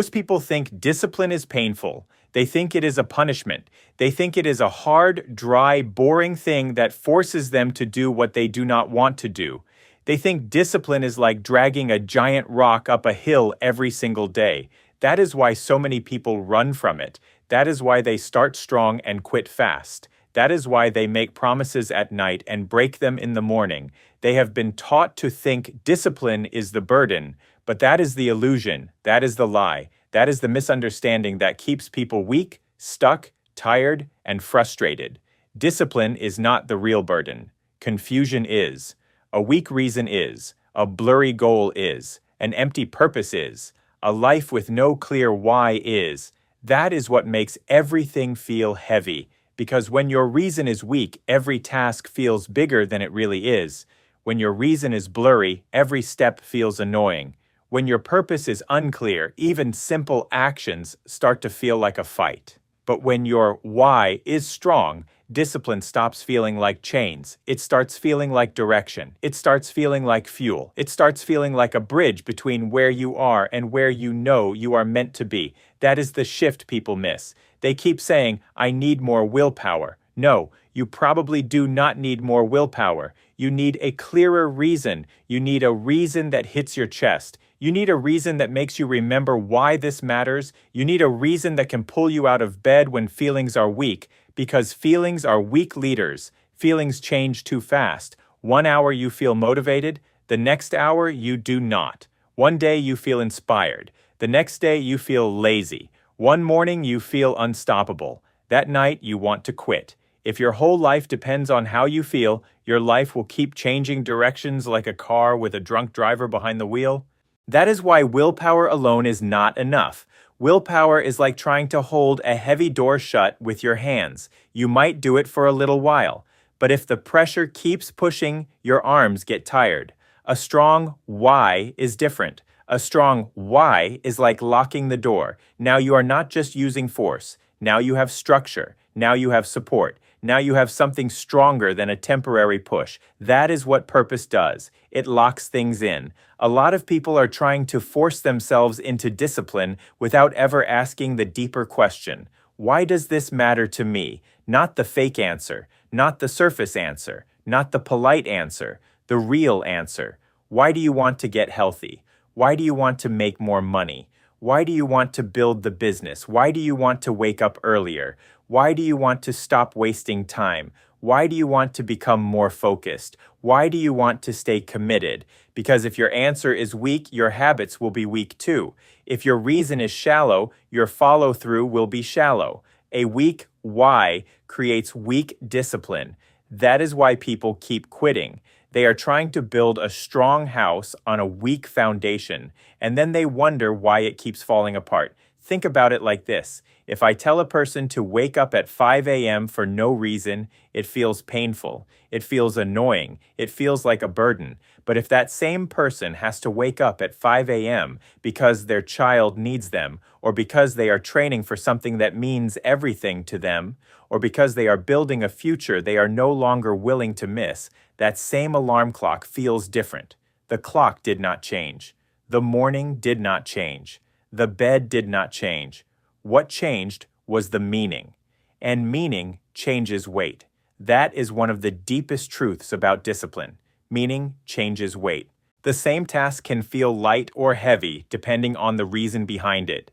Most people think discipline is painful. They think it is a punishment. They think it is a hard, dry, boring thing that forces them to do what they do not want to do. They think discipline is like dragging a giant rock up a hill every single day. That is why so many people run from it. That is why they start strong and quit fast. That is why they make promises at night and break them in the morning. They have been taught to think discipline is the burden, but that is the illusion, that is the lie, that is the misunderstanding that keeps people weak, stuck, tired, and frustrated. Discipline is not the real burden. Confusion is. A weak reason is. A blurry goal is. An empty purpose is. A life with no clear why is. That is what makes everything feel heavy, because when your reason is weak, every task feels bigger than it really is. When your reason is blurry, every step feels annoying. When your purpose is unclear, even simple actions start to feel like a fight. But when your why is strong, discipline stops feeling like chains. It starts feeling like direction. It starts feeling like fuel. It starts feeling like a bridge between where you are and where you know you are meant to be. That is the shift people miss. They keep saying, I need more willpower. No, you probably do not need more willpower. You need a clearer reason. You need a reason that hits your chest. You need a reason that makes you remember why this matters. You need a reason that can pull you out of bed when feelings are weak, because feelings are weak leaders. Feelings change too fast. 1 hour you feel motivated, the next hour you do not. One day you feel inspired, the next day you feel lazy. One morning you feel unstoppable. That night you want to quit. If your whole life depends on how you feel, your life will keep changing directions like a car with a drunk driver behind the wheel. That is why willpower alone is not enough. Willpower is like trying to hold a heavy door shut with your hands. You might do it for a little while, but if the pressure keeps pushing, your arms get tired. A strong why is different. A strong why is like locking the door. Now you are not just using force. Now you have structure. Now you have support. Now you have something stronger than a temporary push. That is what purpose does. It locks things in. A lot of people are trying to force themselves into discipline without ever asking the deeper question. Why does this matter to me? Not the fake answer, not the surface answer, not the polite answer, the real answer. Why do you want to get healthy? Why do you want to make more money? Why do you want to build the business? Why do you want to wake up earlier? Why do you want to stop wasting time? Why do you want to become more focused? Why do you want to stay committed? Because if your answer is weak, your habits will be weak too. If your reason is shallow, your follow-through will be shallow. A weak why creates weak discipline. That is why people keep quitting. They are trying to build a strong house on a weak foundation, and then they wonder why it keeps falling apart. Think about it like this. If I tell a person to wake up at 5 a.m. for no reason, it feels painful. It feels annoying. It feels like a burden. But if that same person has to wake up at 5 a.m. because their child needs them, or because they are training for something that means everything to them, or because they are building a future they are no longer willing to miss, that same alarm clock feels different. The clock did not change. The morning did not change. The bed did not change. What changed was the meaning. And meaning changes weight. That is one of the deepest truths about discipline. Meaning changes weight. The same task can feel light or heavy depending on the reason behind it.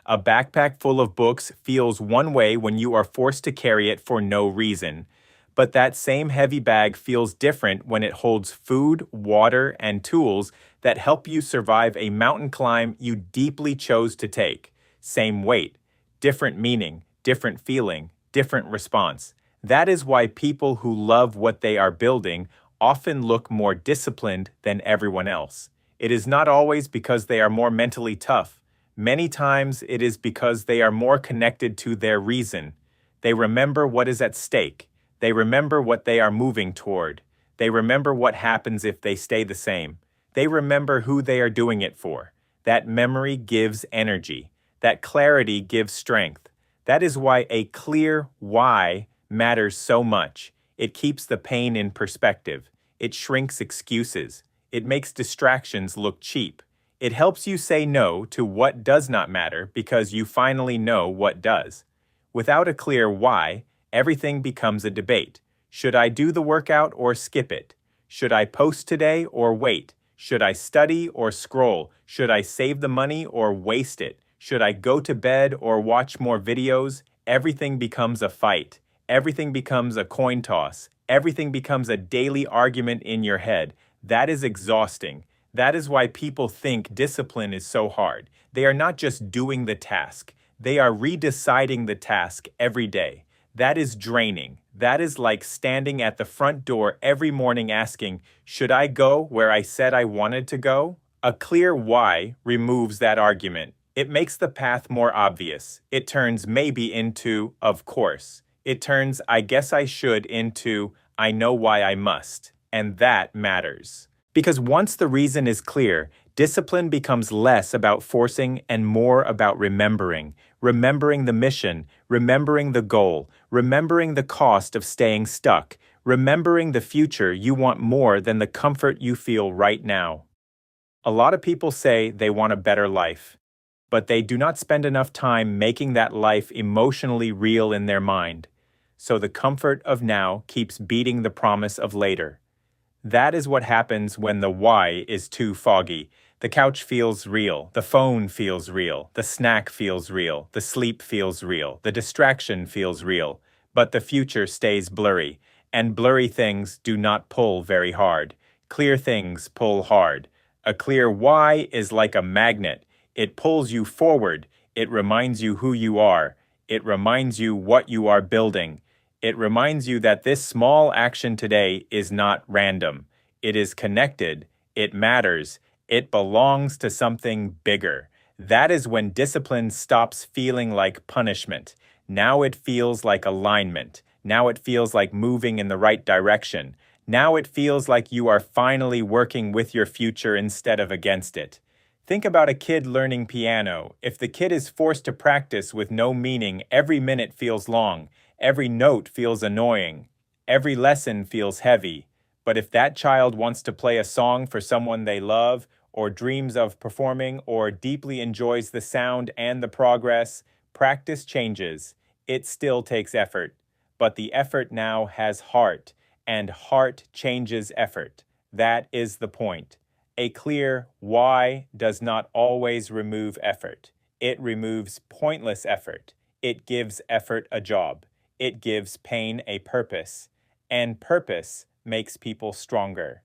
A backpack full of books feels one way when you are forced to carry it for no reason. But that same heavy bag feels different when it holds food, water, and tools that help you survive a mountain climb you deeply chose to take. Same weight, different meaning, different feeling, different response. That is why people who love what they are building often look more disciplined than everyone else. It is not always because they are more mentally tough. Many times it is because they are more connected to their reason. They remember what is at stake. They remember what they are moving toward. They remember what happens if they stay the same. They remember who they are doing it for. That memory gives energy. That clarity gives strength. That is why a clear why matters so much. It keeps the pain in perspective. It shrinks excuses. It makes distractions look cheap. It helps you say no to what does not matter because you finally know what does. Without a clear why, everything becomes a debate. Should I do the workout or skip it? Should I post today or wait? Should I study or scroll? Should I save the money or waste it? Should I go to bed or watch more videos? Everything becomes a fight. Everything becomes a coin toss. Everything becomes a daily argument in your head. That is exhausting. That is why people think discipline is so hard. They are not just doing the task. They are redeciding the task every day. That is draining. That is like standing at the front door every morning asking, should I go where I said I wanted to go? A clear why removes that argument. It makes the path more obvious. It turns maybe into, of course. It turns I guess I should into, I know why I must. And that matters. Because once the reason is clear, discipline becomes less about forcing and more about remembering. Remembering the mission, remembering the goal, remembering the cost of staying stuck, remembering the future you want more than the comfort you feel right now. A lot of people say they want a better life, but they do not spend enough time making that life emotionally real in their mind. So the comfort of now keeps beating the promise of later. That is what happens when the why is too foggy. The couch feels real, the phone feels real, the snack feels real, the sleep feels real, the distraction feels real, but the future stays blurry, and blurry things do not pull very hard. Clear things pull hard. A clear why is like a magnet. It pulls you forward. It reminds you who you are. It reminds you what you are building. It reminds you that this small action today is not random. It is connected. It matters. It belongs to something bigger. That is when discipline stops feeling like punishment. Now it feels like alignment. Now it feels like moving in the right direction. Now it feels like you are finally working with your future instead of against it. Think about a kid learning piano. If the kid is forced to practice with no meaning, every minute feels long. Every note feels annoying. Every lesson feels heavy. But if that child wants to play a song for someone they love, or dreams of performing, or deeply enjoys the sound and the progress, practice changes. It still takes effort. But the effort now has heart, and heart changes effort. That is the point. A clear why does not always remove effort. It removes pointless effort. It gives effort a job. It gives pain a purpose. And purpose makes people stronger.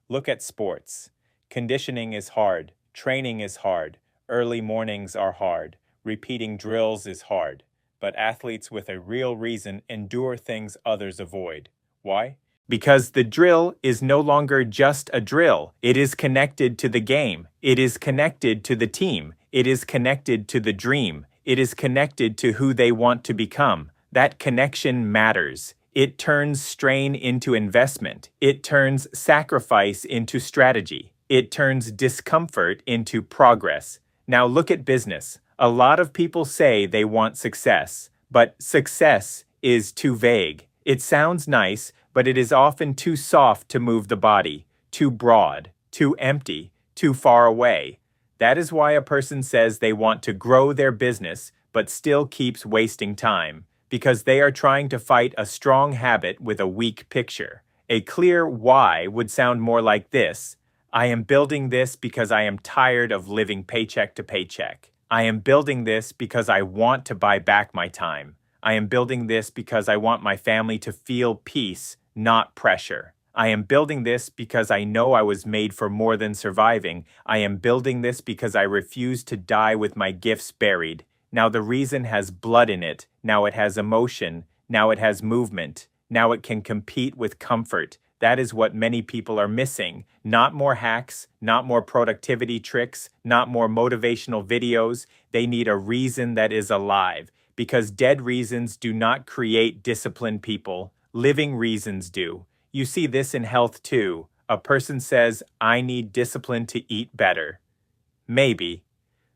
Look at sports. Conditioning is hard. Training is hard. Early mornings are hard. Repeating drills is hard. But athletes with a real reason endure things others avoid. Why? Because the drill is no longer just a drill. It is connected to the game. It is connected to the team. It is connected to the dream. It is connected to who they want to become. That connection matters. It turns strain into investment. It turns sacrifice into strategy. It turns discomfort into progress. Now look at business. A lot of people say they want success, but success is too vague. It sounds nice, but it is often too soft to move the body, too broad, too empty, too far away. That is why a person says they want to grow their business, but still keeps wasting time, because they are trying to fight a strong habit with a weak picture. A clear why would sound more like this. I am building this because I am tired of living paycheck to paycheck. I am building this because I want to buy back my time. I am building this because I want my family to feel peace, not pressure. I am building this because I know I was made for more than surviving. I am building this because I refuse to die with my gifts buried. Now the reason has blood in it. Now it has emotion. Now it has movement. Now it can compete with comfort. That is what many people are missing. Not more hacks, not more productivity tricks, not more motivational videos. They need a reason that is alive. Because dead reasons do not create disciplined people. Living reasons do. You see this in health too. A person says, I need discipline to eat better. Maybe.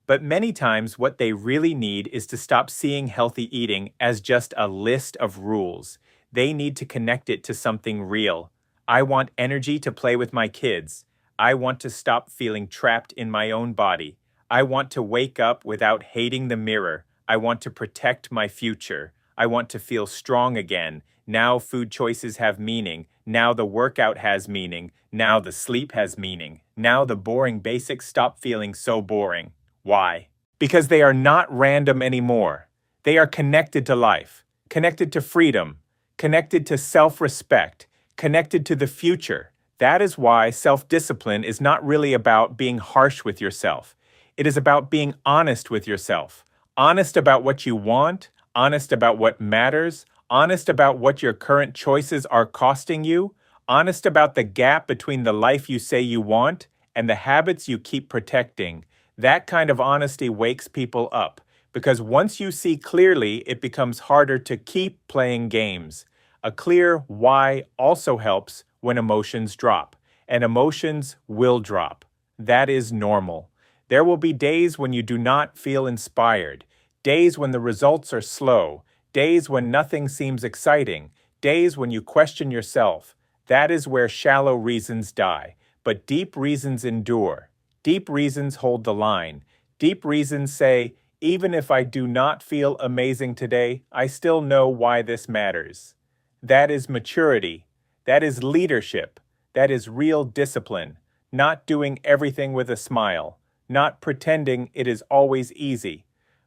But many times what they really need is to stop seeing healthy eating as just a list of rules. They need to connect it to something real. I want energy to play with my kids. I want to stop feeling trapped in my own body. I want to wake up without hating the mirror. I want to protect my future. I want to feel strong again. Now food choices have meaning. Now the workout has meaning. Now the sleep has meaning. Now the boring basics stop feeling so boring. Why? Because they are not random anymore. They are connected to life, connected to freedom, connected to self-respect, connected to the future. That is why self-discipline is not really about being harsh with yourself. It is about being honest with yourself. Honest about what you want, honest about what matters, honest about what your current choices are costing you, honest about the gap between the life you say you want and the habits you keep protecting. That kind of honesty wakes people up, because once you see clearly, it becomes harder to keep playing games. A clear why also helps when emotions drop, and emotions will drop. That is normal. There will be days when you do not feel inspired, days when the results are slow, days when nothing seems exciting, days when you question yourself. That is where shallow reasons die, but deep reasons endure. Deep reasons hold the line. Deep reasons say, even if I do not feel amazing today, I still know why this matters. That is maturity. That is leadership. That is real discipline. Not doing everything with a smile. Not pretending it is always easy.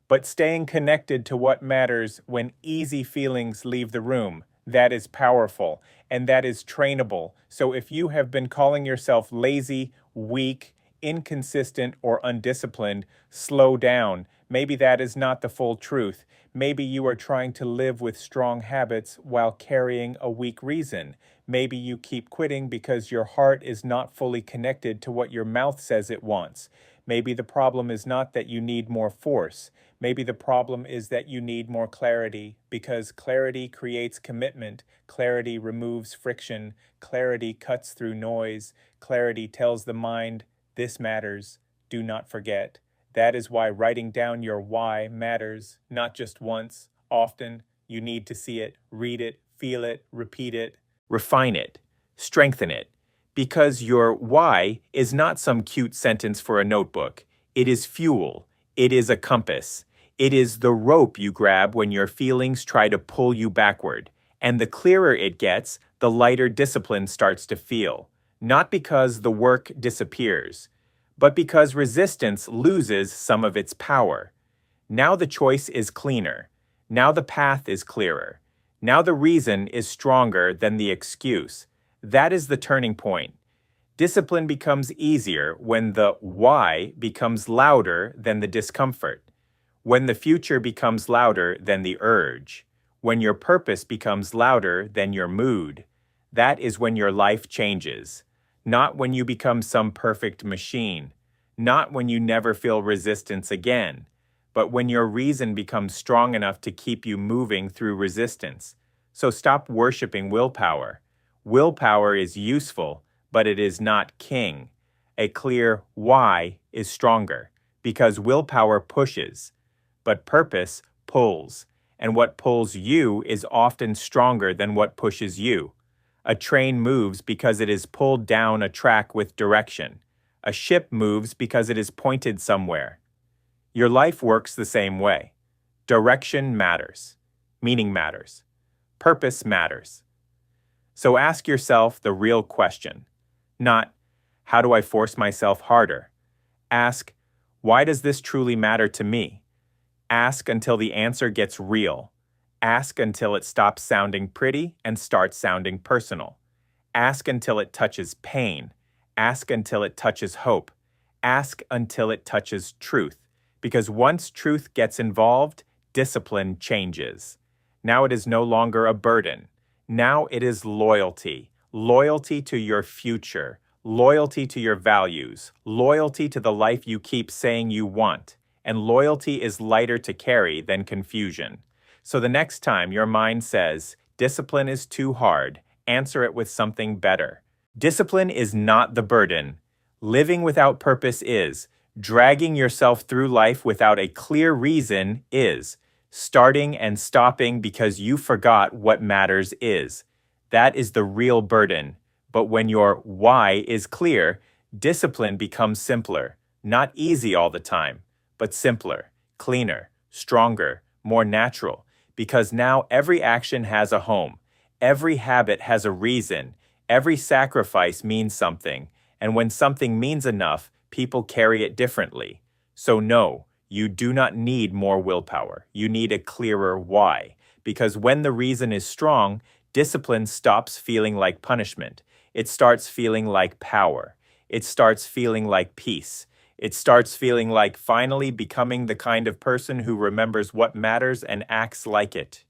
But staying connected to what matters when easy feelings leave the room. That is powerful, and that is trainable. So if you have been calling yourself lazy, weak, inconsistent, or undisciplined, slow down. Maybe that is not the full truth. Maybe you are trying to live with strong habits while carrying a weak reason. Maybe you keep quitting because your heart is not fully connected to what your mouth says it wants. Maybe the problem is not that you need more force. Maybe the problem is that you need more clarity, because clarity creates commitment, clarity removes friction, clarity cuts through noise, clarity tells the mind, this matters, do not forget. That is why writing down your why matters, not just once, often. You need to see it, read it, feel it, repeat it, refine it, strengthen it. Because your why is not some cute sentence for a notebook. It is fuel. It is a compass. It is the rope you grab when your feelings try to pull you backward. And the clearer it gets, the lighter discipline starts to feel. Not because the work disappears, but because resistance loses some of its power. Now the choice is cleaner. Now the path is clearer. Now the reason is stronger than the excuse. That is the turning point. Discipline becomes easier when the why becomes louder than the discomfort. When the future becomes louder than the urge. When your purpose becomes louder than your mood. That is when your life changes. Not when you become some perfect machine. Not when you never feel resistance again. But when your reason becomes strong enough to keep you moving through resistance. So stop worshiping willpower. Willpower is useful, but it is not king. A clear why is stronger, because willpower pushes, but purpose pulls, and what pulls you is often stronger than what pushes you. A train moves because it is pulled down a track with direction. A ship moves because it is pointed somewhere. Your life works the same way. Direction matters. Meaning matters. Purpose matters. So ask yourself the real question. Not, how do I force myself harder? Ask, why does this truly matter to me? Ask until the answer gets real. Ask until it stops sounding pretty and starts sounding personal. Ask until it touches pain. Ask until it touches hope. Ask until it touches truth. Because once truth gets involved, discipline changes. Now it is no longer a burden. Now it is loyalty. Loyalty to your future. Loyalty to your values. Loyalty to the life you keep saying you want. And loyalty is lighter to carry than confusion. So the next time your mind says, discipline is too hard, answer it with something better. Discipline is not the burden. Living without purpose is. Dragging yourself through life without a clear reason is. Starting and stopping because you forgot what matters is. That is the real burden. But when your why is clear, Discipline becomes simpler, not easy all the time, but simpler, cleaner, stronger, more natural, because now every action has a home, every habit has a reason, every sacrifice means something, and when something means enough, people carry it differently. So, no, you do not need more willpower. You need a clearer why. Because when the reason is strong, discipline stops feeling like punishment. It starts feeling like power. It starts feeling like peace. It starts feeling like finally becoming the kind of person who remembers what matters and acts like it.